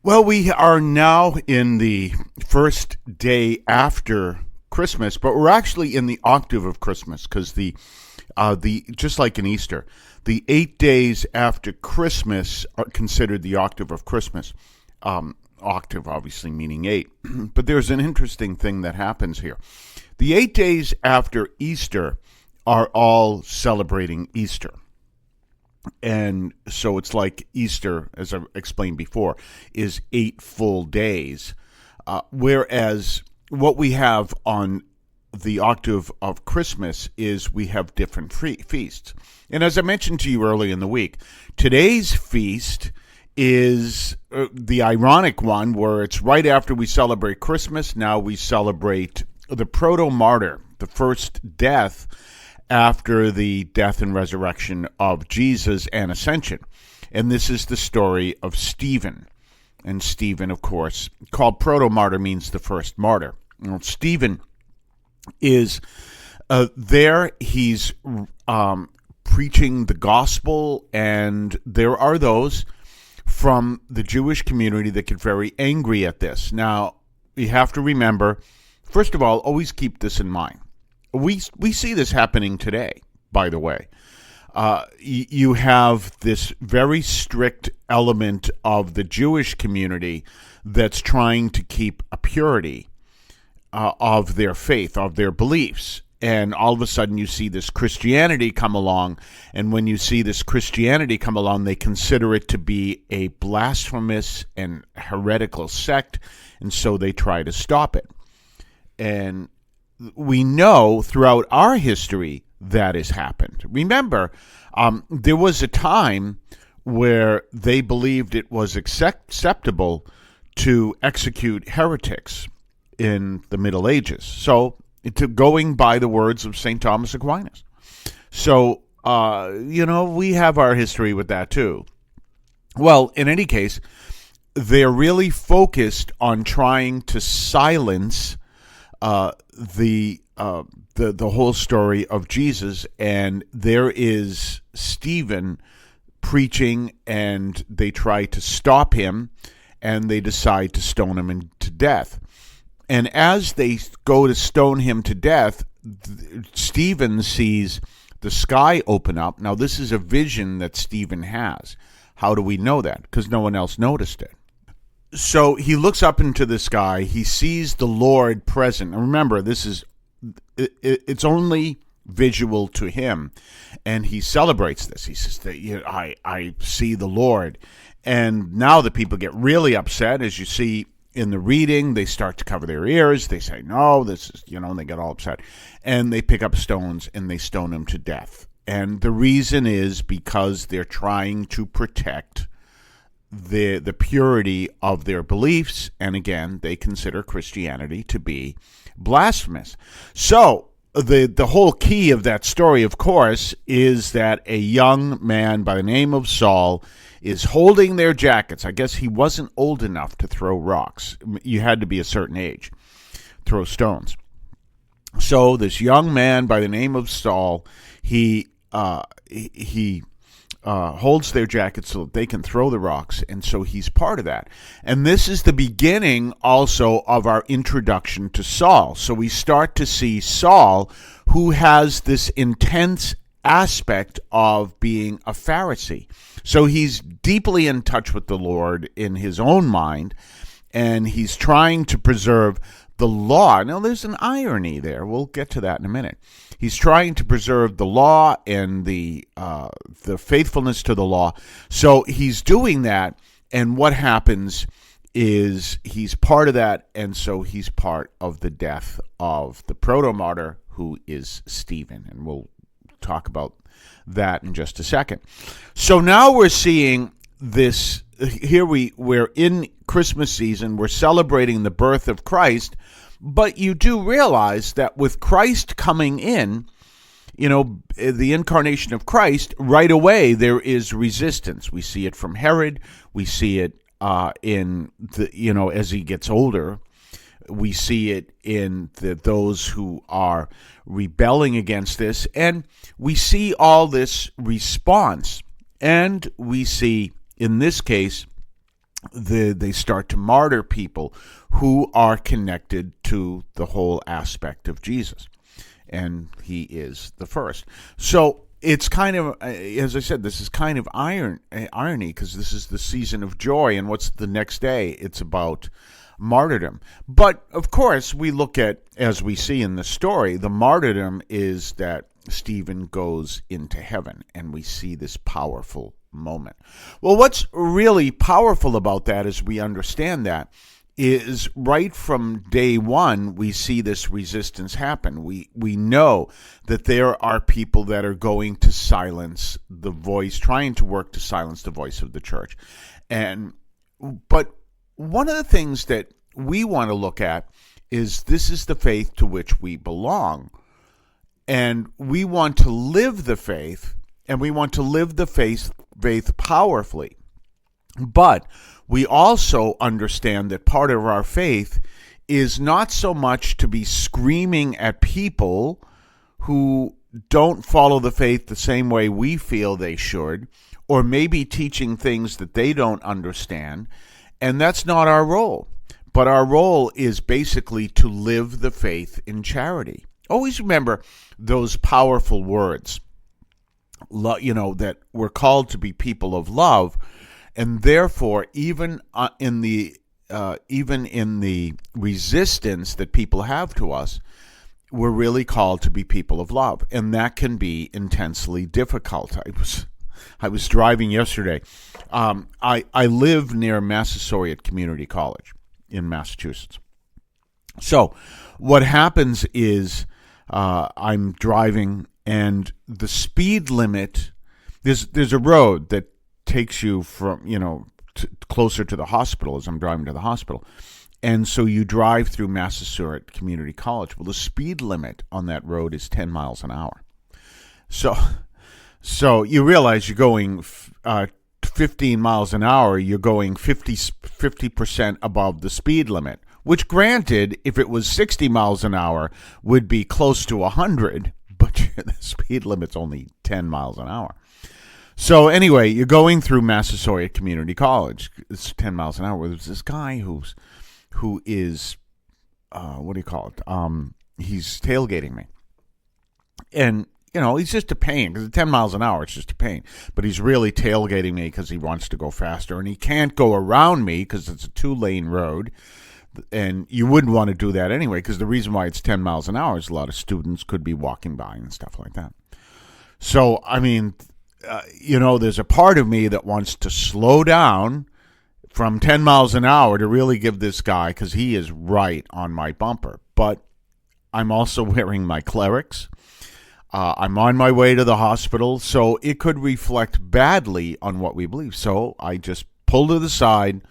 Well, we are now in the first day after Christmas, but we're actually in the octave of Christmas because the just like in Easter, the 8 days after Christmas are considered the octave of Christmas. Octave obviously meaning eight, but there's an interesting thing that happens here. The 8 days after Easter are all celebrating Easter. And so it's like Easter, as I explained before, is 8 full days. Whereas what we have on the octave of Christmas is we have different feasts. And as I mentioned to you early in the week, today's feast is the ironic one where it's right after we celebrate Christmas. Now we celebrate the Protomartyr, the first death after the death and resurrection of Jesus and ascension. And this is the story of Stephen. And Stephen, of course, called Protomartyr, means the first martyr. Stephen is there. He's preaching the gospel, and there are those from the Jewish community that get very angry at this. Now, you have to remember, first of all, always keep this in mind. We see this happening today, by the way. You have this very strict element of the Jewish community that's trying to keep a purity of their faith, of their beliefs. And all of a sudden you see this Christianity come along, and when you see this Christianity come along, they consider it to be a blasphemous and heretical sect, and so they try to stop it. And we know throughout our history that has happened. Remember, there was a time where they believed it was acceptable to execute heretics in the Middle Ages. So, going by the words of St. Thomas Aquinas. So, we have our history with that too. Well, in any case, they're really focused on trying to silence the whole story of Jesus, and there is Stephen preaching, and they try to stop him, and they decide to stone him to death. And as they go to stone him to death, Stephen sees the sky open up. Now, this is a vision that Stephen has. How do we know that? Because no one else noticed it. So he looks up into the sky. He sees the Lord present. And remember, it's only visual to him. And he celebrates this. He says, I see the Lord. And now the people get really upset. As you see in the reading, they start to cover their ears. They say, no, this is, and they get all upset. And they pick up stones and they stone him to death. And the reason is because they're trying to protect the purity of their beliefs, and again, they consider Christianity to be blasphemous. So the whole key of that story, of course, is that a young man by the name of Saul is holding their jackets. I guess he wasn't old enough to throw rocks. You had to be a certain age, throw stones. So this young man by the name of Saul, he holds their jackets so that they can throw the rocks, and so he's part of that. And this is the beginning also of our introduction to Saul. So we start to see Saul, who has this intense aspect of being a Pharisee. So he's deeply in touch with the Lord in his own mind, and he's trying to preserve the law. Now, there's an irony there. We'll get to that in a minute. He's trying to preserve the law and the faithfulness to the law. So he's doing that, and what happens is he's part of that, and so he's part of the death of the proto-martyr, who is Stephen, and we'll talk about that in just a second. So now we're seeing this. Here we're in Christmas season. We're celebrating the birth of Christ, but you do realize that with Christ coming in, the incarnation of Christ, right away there is resistance. We see it from Herod. We see it in the as he gets older. We see it in those who are rebelling against this, and we see all this response, and we see in this case they start to martyr people who are connected to the whole aspect of Jesus. And he is the first. So it's kind of, as I said, this is kind of irony, because this is the season of joy. And what's the next day? It's about martyrdom. But of course, we look at, as we see in the story, the martyrdom is that Stephen goes into heaven, and we see this powerful moment. Well, what's really powerful about that, as we understand that, is right from day one, we see this resistance happen. We know that there are people that are going to silence the voice, trying to work to silence the voice of the church. But one of the things that we want to look at is, this is the faith to which we belong. And we want to live the faith, and we want to live the faith powerfully. But we also understand that part of our faith is not so much to be screaming at people who don't follow the faith the same way we feel they should, or maybe teaching things that they don't understand. And that's not our role. But our role is basically to live the faith in charity. Always remember those powerful words, that we're called to be people of love. And therefore, even in the resistance that people have to us, we're really called to be people of love, and that can be intensely difficult. I was driving yesterday. I live near Massasoit Community College in Massachusetts. So, what happens is I'm driving, and the speed limit. There's a road that takes you from, closer to the hospital, as I'm driving to the hospital. And so you drive through Massasoit Community College. Well, the speed limit on that road is 10 miles an hour. So you realize you're going 15 miles an hour, you're going 50% above the speed limit, which, granted, if it was 60 miles an hour, would be close to 100, but the speed limit's only 10 miles an hour. So anyway, you're going through Massasoit Community College. It's 10 miles an hour. There's this guy who is, what do you call it? He's tailgating me. And, he's just a pain, because at 10 miles an hour, it's just a pain. But he's really tailgating me because he wants to go faster. And he can't go around me because it's a 2-lane road. And you wouldn't want to do that anyway, because the reason why it's 10 miles an hour is a lot of students could be walking by and stuff like that. So, there's a part of me that wants to slow down from 10 miles an hour to really give this guy, because he is right on my bumper. But I'm also wearing my clerics. I'm on my way to the hospital, so it could reflect badly on what we believe. So I just pull to the side,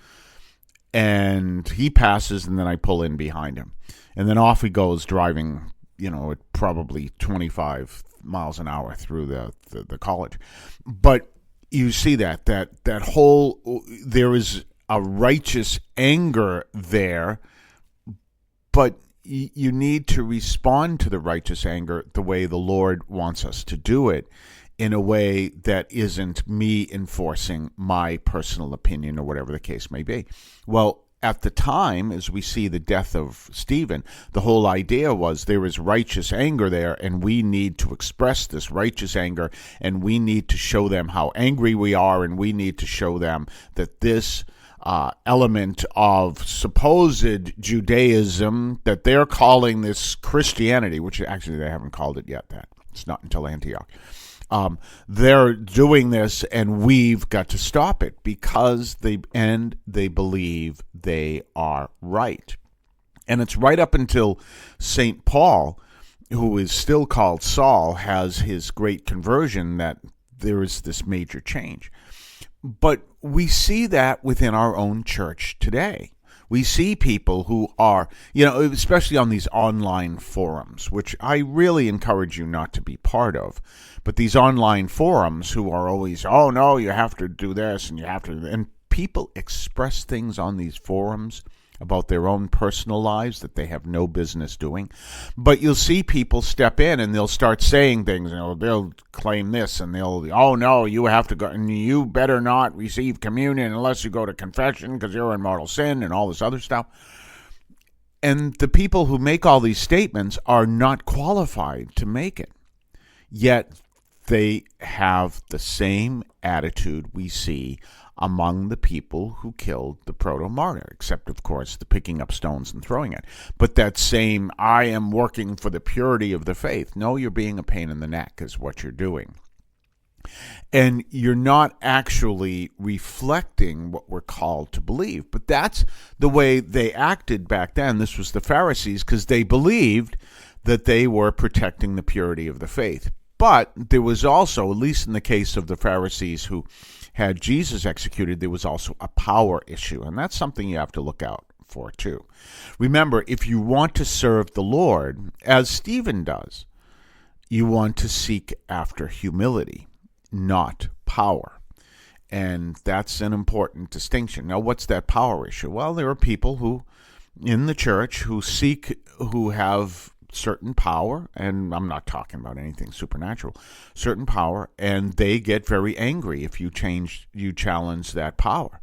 and he passes, and then I pull in behind him. And then off he goes, driving, at probably 25 miles an hour through the college. But you see that whole, there is a righteous anger there, but you need to respond to the righteous anger the way the Lord wants us to do it, in a way that isn't me enforcing my personal opinion or whatever the case may be. Well, at the time, as we see the death of Stephen, the whole idea was there is righteous anger there, and we need to express this righteous anger, and we need to show them how angry we are, and we need to show them that this element of supposed Judaism that they're calling this Christianity, which actually they haven't called it yet, that it's not until Antioch. They're doing this, and we've got to stop it, because they believe they are right. And it's right up until St. Paul, who is still called Saul, has his great conversion, that there is this major change. But we see that within our own church today. We see people who are, especially on these online forums, which I really encourage you not to be part of, but these online forums who are always, oh no, you have to do this, and you have to, and people express things on these forums about their own personal lives that they have no business doing. But you'll see people step in and they'll start saying things. They'll claim this and oh no, you have to go and you better not receive communion unless you go to confession because you're in mortal sin and all this other stuff. And the people who make all these statements are not qualified to make it. Yet they have the same attitude we see among the people who killed the Protomartyr, except, of course, the picking up stones and throwing it. But that same, I am working for the purity of the faith. No, you're being a pain in the neck is what you're doing. And you're not actually reflecting what we're called to believe. But that's the way they acted back then. This was the Pharisees, because they believed that they were protecting the purity of the faith. But there was also, at least in the case of the Pharisees who had Jesus executed, there was also a power issue. And that's something you have to look out for too. Remember, if you want to serve the Lord, as Stephen does, you want to seek after humility, not power. And that's an important distinction. Now, what's that power issue? Well, there are people who, in the church, who have certain power, and I'm not talking about anything supernatural, certain power, and they get very angry if you challenge that power.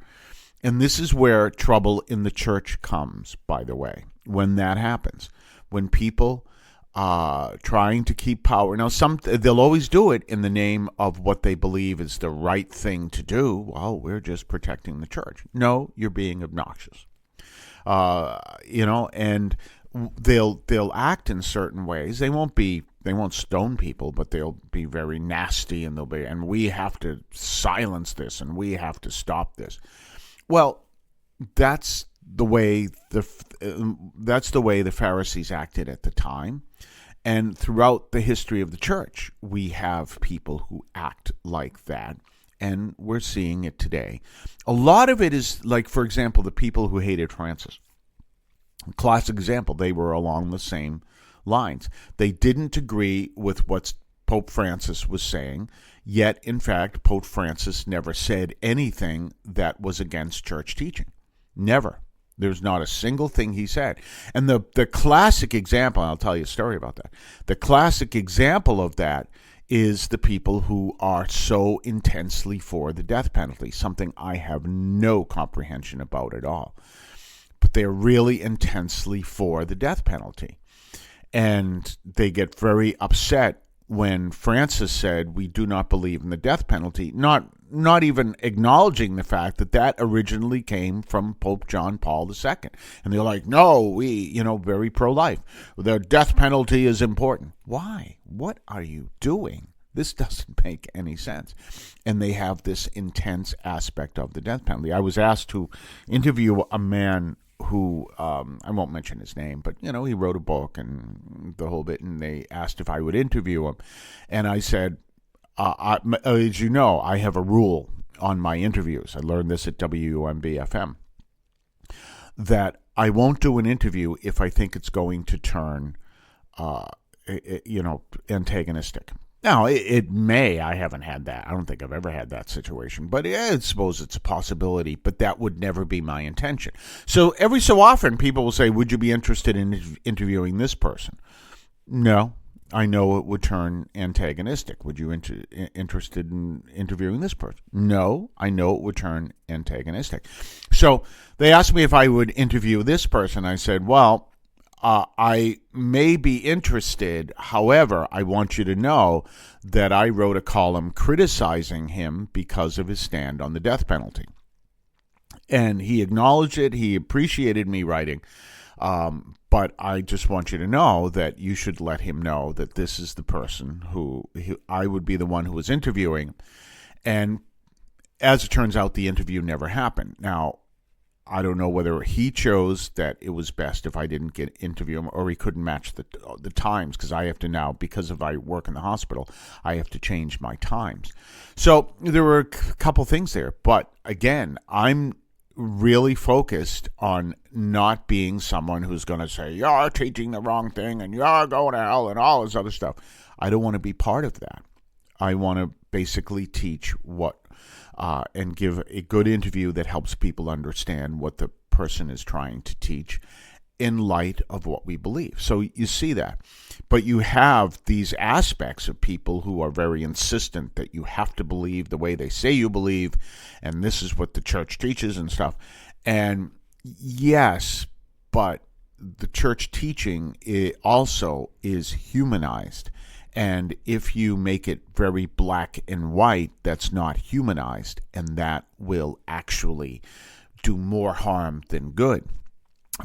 And this is where trouble in the church comes, by the way, when that happens. When people trying to keep power. Now, they'll always do it in the name of what they believe is the right thing to do. Well, we're just protecting the church. No, you're being obnoxious. And they'll act in certain ways. They won't stone people, but they'll be very nasty, and we have to silence this, and we have to stop this. Well, that's the way the Pharisees acted at the time. And throughout the history of the church, we have people who act like that, and we're seeing it today. A lot of it is like, for example, the people who hated Francis. Classic example, they were along the same lines. They didn't agree with what Pope Francis was saying, yet, in fact, Pope Francis never said anything that was against church teaching. Never. There's not a single thing he said. And the classic example, and I'll tell you a story about that, the classic example of that is the people who are so intensely for the death penalty, something I have no comprehension about at all. But they're really intensely for the death penalty. And they get very upset when Francis said, we do not believe in the death penalty, not even acknowledging the fact that originally came from Pope John Paul II. And they're like, no, we, very pro-life. The death penalty is important. Why? What are you doing? This doesn't make any sense. And they have this intense aspect of the death penalty. I was asked to interview a man who, I won't mention his name, but, he wrote a book and the whole bit, and they asked if I would interview him. And I said, as you know, I have a rule on my interviews. I learned this at WUMB-FM, that I won't do an interview if I think it's going to turn, antagonistic. Now, it may. I haven't had that. I don't think I've ever had that situation. But I suppose it's a possibility. But that would never be my intention. So every so often, people will say, would you be interested in interviewing this person? No. I know it would turn antagonistic. Would you interested in interviewing this person? No. I know it would turn antagonistic. So they asked me if I would interview this person. I said, well, I may be interested. However, I want you to know that I wrote a column criticizing him because of his stand on the death penalty. And he acknowledged it. He appreciated me writing. But I just want you to know that you should let him know that this is the person who I would be the one who was interviewing. And as it turns out, the interview never happened. Now, I don't know whether he chose that it was best if I didn't interview him, or he couldn't match the times, because I have to now, because of I work in the hospital, I have to change my times. So there were a couple things there. But again, I'm really focused on not being someone who's going to say, you're teaching the wrong thing and you're going to hell and all this other stuff. I don't want to be part of that. I want to basically teach what and give a good interview that helps people understand what the person is trying to teach in light of what we believe. So you see that. But you have these aspects of people who are very insistent that you have to believe the way they say you believe, and this is what the church teaches and stuff. And yes, but the church teaching also is humanized. And if you make it very black and white, that's not humanized, and that will actually do more harm than good.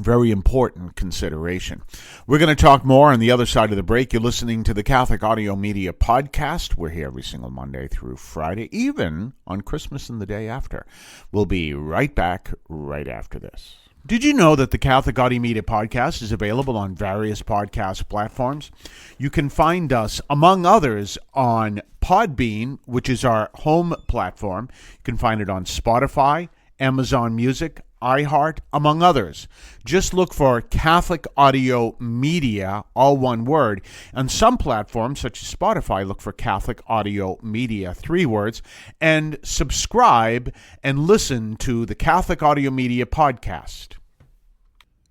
Very important consideration. We're going to talk more on the other side of the break. You're listening to the Catholic Audio Media Podcast. We're here every single Monday through Friday, even on Christmas and the day after. We'll be right back right after this. Did you know that the Catholic Audio Media Podcast is available on various podcast platforms? You can find us, among others, on Podbean, which is our home platform. You can find it on Spotify, Amazon Music, iHeart, among others. Just look for Catholic Audio Media, all one word. On some platforms, such as Spotify, look for Catholic Audio Media, 3 words, and subscribe and listen to the Catholic Audio Media Podcast.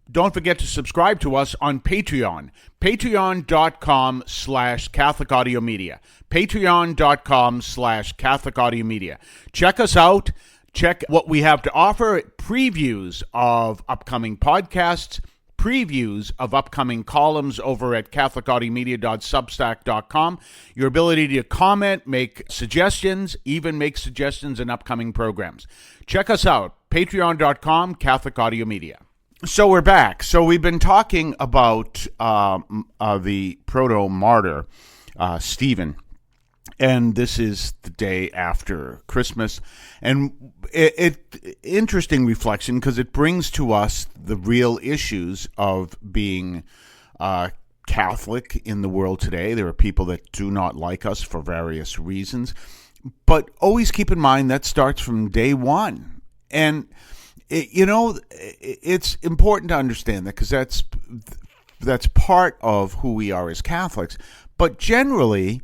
Don't forget to subscribe to us on Patreon, patreon.com/Catholic Audio Media, patreon.com/Catholic Audio Media. Check us out. Check what we have to offer, previews of upcoming podcasts, previews of upcoming columns over at catholicaudiomedia.substack.com, your ability to comment, make suggestions, even make suggestions in upcoming programs. Check us out, patreon.com, Catholic Audio Media. So we're back. So we've been talking about the Protomartyr, Stephen. And this is the day after Christmas. And it interesting reflection because it brings to us the real issues of being Catholic in the world today. There are people that do not like us for various reasons. But always keep in mind that starts from day one. And, it's important to understand that because that's part of who we are as Catholics. But generally,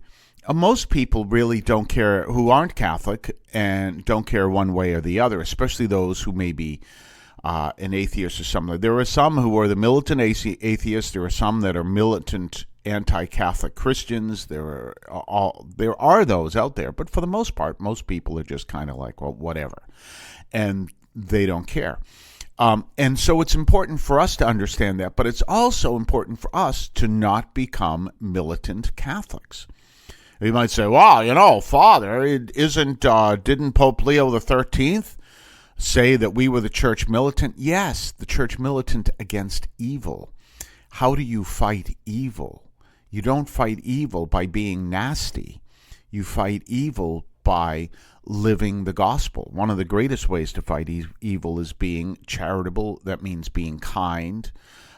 most people really don't care, who aren't Catholic, and don't care one way or the other, especially those who may be an atheist or something. There are some who are the militant atheists. There are some that are militant anti-Catholic Christians. There are those out there, but for the most part, most people are just kind of like, well, whatever, and they don't care. And so it's important for us to understand that, but it's also important for us to not become militant Catholics. You might say, wow, Father, didn't Pope Leo XIII say that we were the church militant? Yes, the church militant against evil. How do you fight evil? You don't fight evil by being nasty. You fight evil by living the gospel. One of the greatest ways to fight evil is being charitable. That means being kind.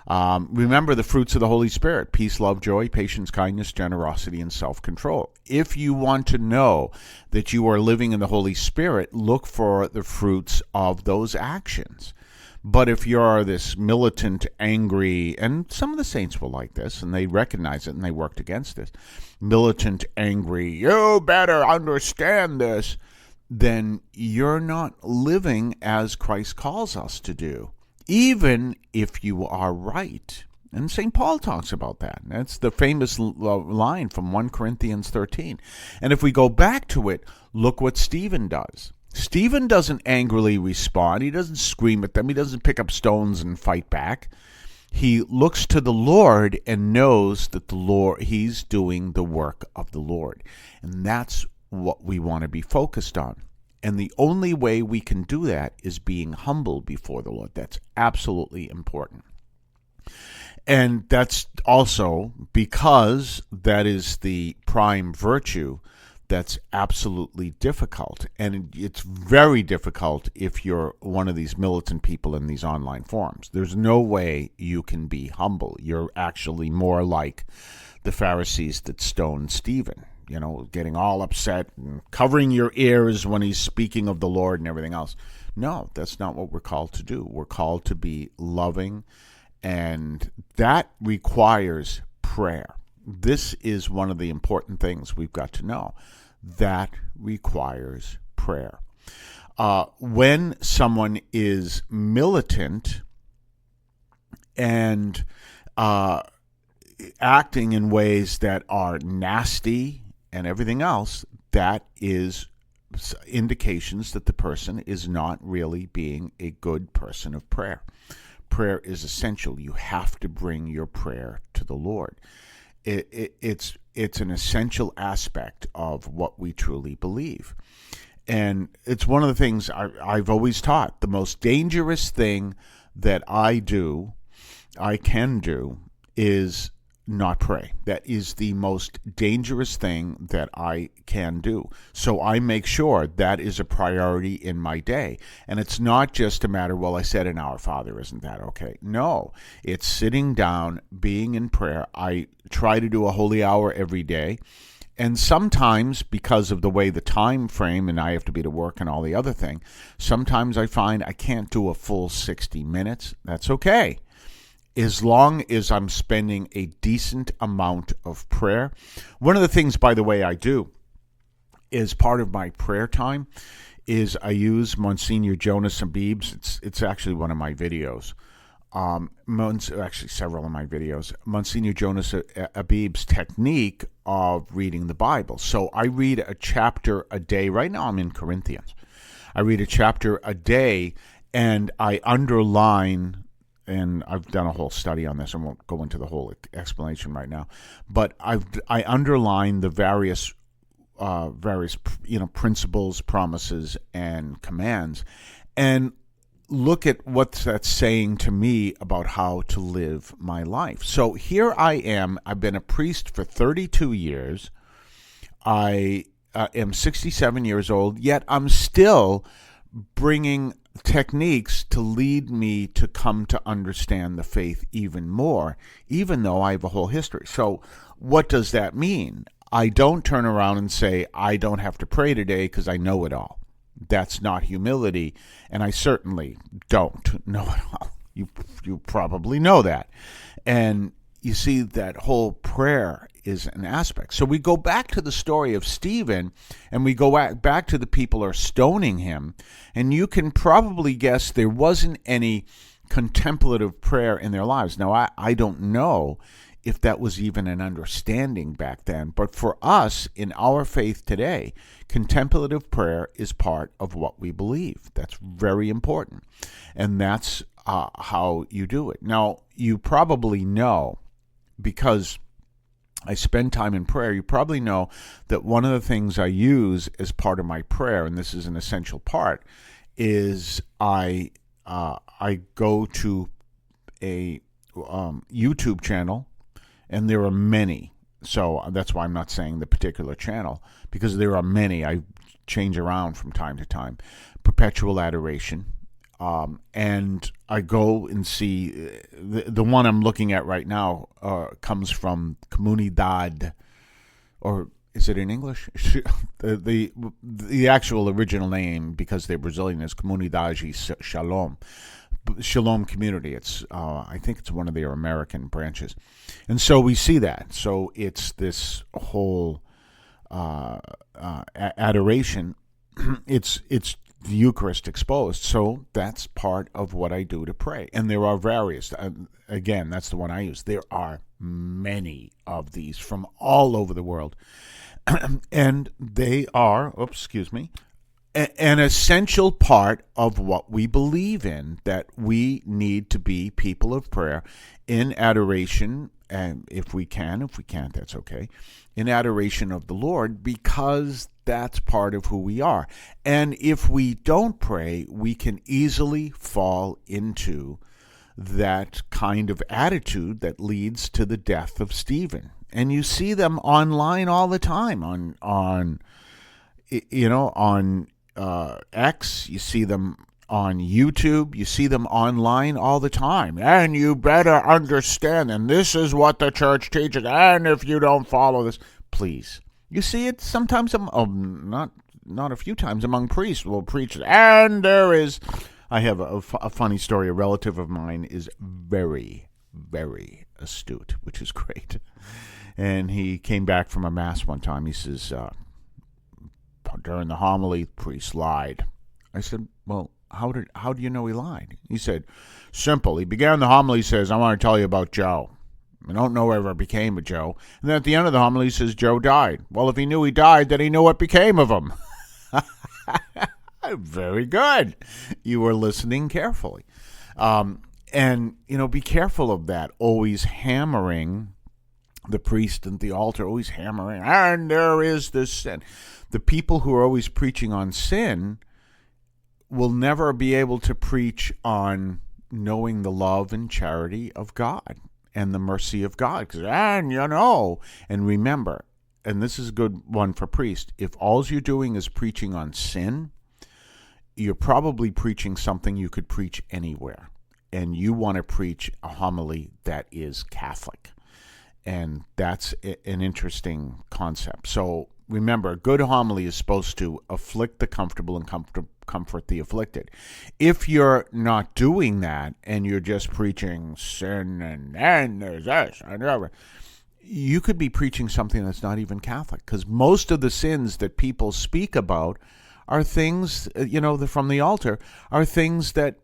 Remember the fruits of the Holy Spirit: peace, love, joy, patience, kindness, generosity, and self-control. If you want to know that you are living in the Holy Spirit, look for the fruits of those actions. But if you're this militant, angry, and some of the saints were like this, and they recognize it and they worked against this, militant, angry, you better understand this, then you're not living as Christ calls us to do, even if you are right. And St. Paul talks about that. That's the famous line from 1 Corinthians 13. And if we go back to it, look what Stephen does. Stephen doesn't angrily respond. He doesn't scream at them. He doesn't pick up stones and fight back. He looks to the Lord and knows that he's doing the work of the Lord. And that's what we want to be focused on. And the only way we can do that is being humble before the Lord. That's absolutely important. And that's also because that is the prime virtue that's absolutely difficult. And it's very difficult if you're one of these militant people in these online forums. There's no way you can be humble. You're actually more like the Pharisees that stoned Stephen, getting all upset and covering your ears when he's speaking of the Lord and everything else. No, that's not what we're called to do. We're called to be loving, and that requires prayer. This is one of the important things we've got to know. That requires prayer. When someone is militant and acting in ways that are nasty and everything else, that is indications that the person is not really being a good person of prayer. Prayer is essential. You have to bring your prayer to the Lord. It's an essential aspect of what we truly believe. And it's one of the things I've always taught. The most dangerous thing that I can do, is not pray. That is the most dangerous thing that I can do. So I make sure that is a priority in my day. And it's not just a matter, well, I said an Our Father, isn't that okay? No, it's sitting down, being in prayer. I try to do a holy hour every day. And sometimes, because of the way the time frame, and I have to be to work and all the other thing, sometimes I find I can't do a full 60 minutes. That's okay, as long as I'm spending a decent amount of prayer. One of the things, by the way, I do is part of my prayer time is I use Monsignor Jonas Abib's. It's actually one of my videos. Actually, several of my videos. Monsignor Jonas Abib's technique of reading the Bible. So I read a chapter a day. Right now I'm in Corinthians. I read a chapter a day, and I underline. And I've done a whole study on this. I won't go into the whole explanation right now, but I underline the various principles, promises, and commands, and look at what that's saying to me about how to live my life. So here I am. I've been a priest for 32 years. I am 67 years old, yet I'm still bringing techniques to lead me to come to understand the faith even more, even though I have a whole history. So what does that mean? I don't turn around and say, I don't have to pray today because I know it all. That's not humility, and I certainly don't know it all. You probably know that. And you see, that whole prayer is an aspect. So we go back to the story of Stephen, and we go back to the people are stoning him, and you can probably guess there wasn't any contemplative prayer in their lives. Now, I don't know if that was even an understanding back then, but for us, in our faith today, contemplative prayer is part of what we believe. That's very important, and that's how you do it. Now, you probably know, because I spend time in prayer, you probably know that one of the things I use as part of my prayer, and this is an essential part, is I go to a YouTube channel, and there are many. So that's why I'm not saying the particular channel, because there are many. I change around from time to time. Perpetual Adoration. And I go and see the one I'm looking at right now comes from Comunidad, or is it in English? the actual original name, because they're Brazilian, is Comunidade Shalom. Shalom Community. It's I think it's one of their American branches, and so we see that. So it's this whole adoration. It's the Eucharist exposed. So that's part of what I do to pray. And there are various. Again, that's the one I use. There are many of these from all over the world, and they are. An essential part of what we believe in, that we need to be people of prayer in adoration, and if we can't, that's okay, in adoration of the Lord, because that's part of who we are. And if we don't pray, we can easily fall into that kind of attitude that leads to the death of Stephen. And you see them online all the time on X, you see them on YouTube, you see them online all the time. And you better understand, and this is what the church teaches, and if you don't follow this, please. You see it sometimes, not a few times, among priests will preach, and there is, I have a funny story. A relative of mine is very, very astute, which is great. And he came back from a mass one time. He says, during the homily, the priest lied. I said, well, how do you know he lied? He said, simple. He began the homily, says, I want to tell you about Joe. I don't know whatever became of Joe. And then at the end of the homily, he says, Joe died. Well, if he knew he died, then he knew what became of him. Very good. You were listening carefully. And, be careful of that. Always hammering the priest and the altar, always hammering, and there is this sin. The people who are always preaching on sin will never be able to preach on knowing the love and charity of God and the mercy of God. And remember, and this is a good one for priests, if all you're doing is preaching on sin, you're probably preaching something you could preach anywhere. And you want to preach a homily that is Catholic. And that's an interesting concept. So remember, a good homily is supposed to afflict the comfortable and comfort the afflicted. If you're not doing that and you're just preaching sin and there's this and whatever, you could be preaching something that's not even Catholic, because most of the sins that people speak about are things, from the altar, are things that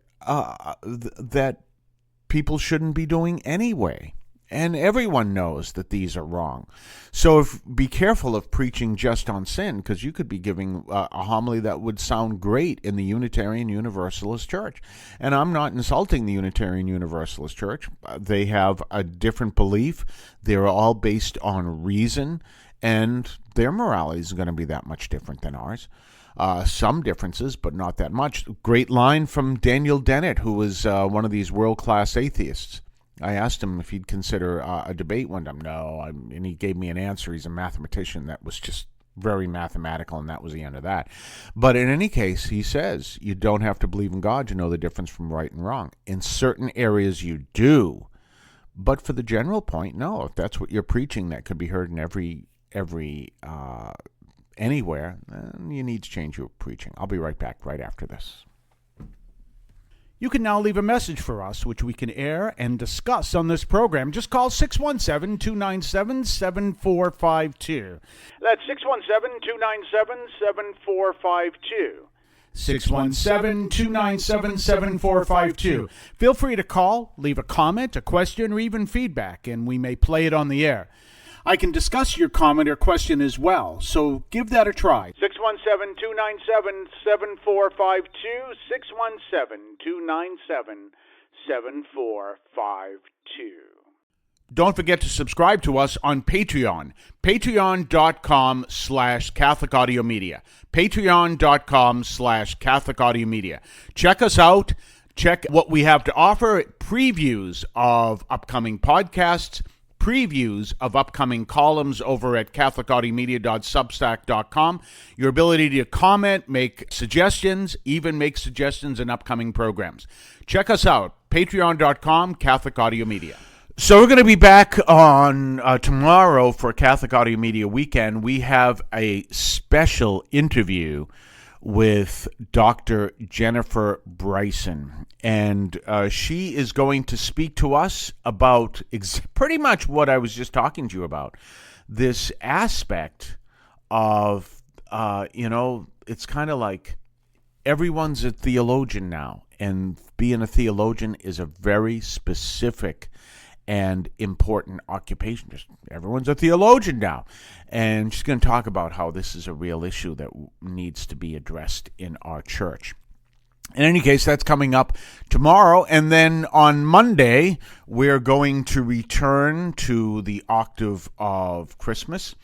people shouldn't be doing anyway. And everyone knows that these are wrong. So be careful of preaching just on sin, because you could be giving a homily that would sound great in the Unitarian Universalist Church. And I'm not insulting the Unitarian Universalist Church. They have a different belief. They're all based on reason, and their morality is going to be that much different than ours. Some differences, but not that much. Great line from Daniel Dennett, who was one of these world-class atheists. I asked him if he'd consider a debate one time. No, and he gave me an answer. He's a mathematician that was just very mathematical, and that was the end of that. But in any case, he says you don't have to believe in God to know the difference from right and wrong. In certain areas, you do. But for the general point, no. If that's what you're preaching, that could be heard in anywhere, then you need to change your preaching. I'll be right back right after this. You can now leave a message for us, which we can air and discuss on this program. Just call 617-297-7452. That's 617-297-7452. 617-297-7452. Feel free to call, leave a comment, a question, or even feedback, and we may play it on the air. I can discuss your comment or question as well, so give that a try. 617-297-7452, 617-297-7452. Don't forget to subscribe to us on Patreon, patreon.com/Catholic Audio Media, patreon.com/Catholic Audio Media. Check us out. Check what we have to offer, previews of upcoming podcasts, previews of upcoming columns over at catholicaudiomedia.substack.com, your ability to comment, make suggestions, even make suggestions in upcoming programs. Check us out, patreon.com, Catholic Audio Media. So we're going to be back on tomorrow for Catholic Audio Media Weekend. We have a special interview with Dr. Jennifer Bryson, and she is going to speak to us about pretty much what I was just talking to you about, this aspect of, it's kind of like everyone's a theologian now, and being a theologian is a very specific and important occupation. Just everyone's a theologian now. And she's going to talk about how this is a real issue that needs to be addressed in our church. In any case, that's coming up tomorrow. And then on Monday, we're going to return to the octave of Christmas.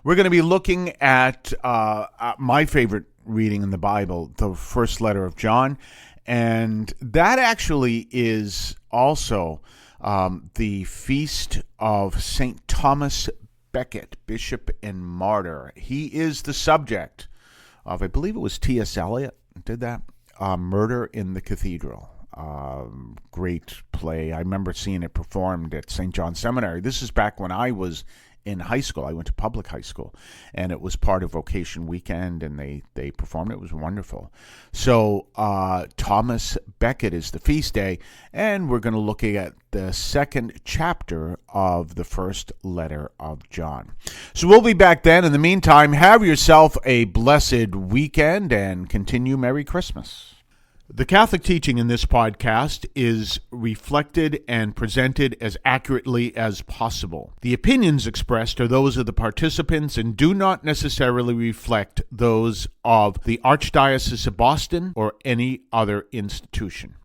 We're going to be looking at my favorite reading in the Bible, the first letter of John. And that actually is also the feast of St. Thomas Becket, Bishop and Martyr. He is the subject of, I believe it was T.S. Eliot did that, Murder in the Cathedral. Great play. I remember seeing it performed at St. John's Seminary. This is back when I was in high school. I went to public high school, and it was part of Vocation Weekend, and they performed. It was wonderful. So Thomas Becket is the feast day, and we're going to look at the second chapter of the first letter of John. So we'll be back then. In the meantime, have yourself a blessed weekend and continue Merry Christmas. The Catholic teaching in this podcast is reflected and presented as accurately as possible. The opinions expressed are those of the participants and do not necessarily reflect those of the Archdiocese of Boston or any other institution.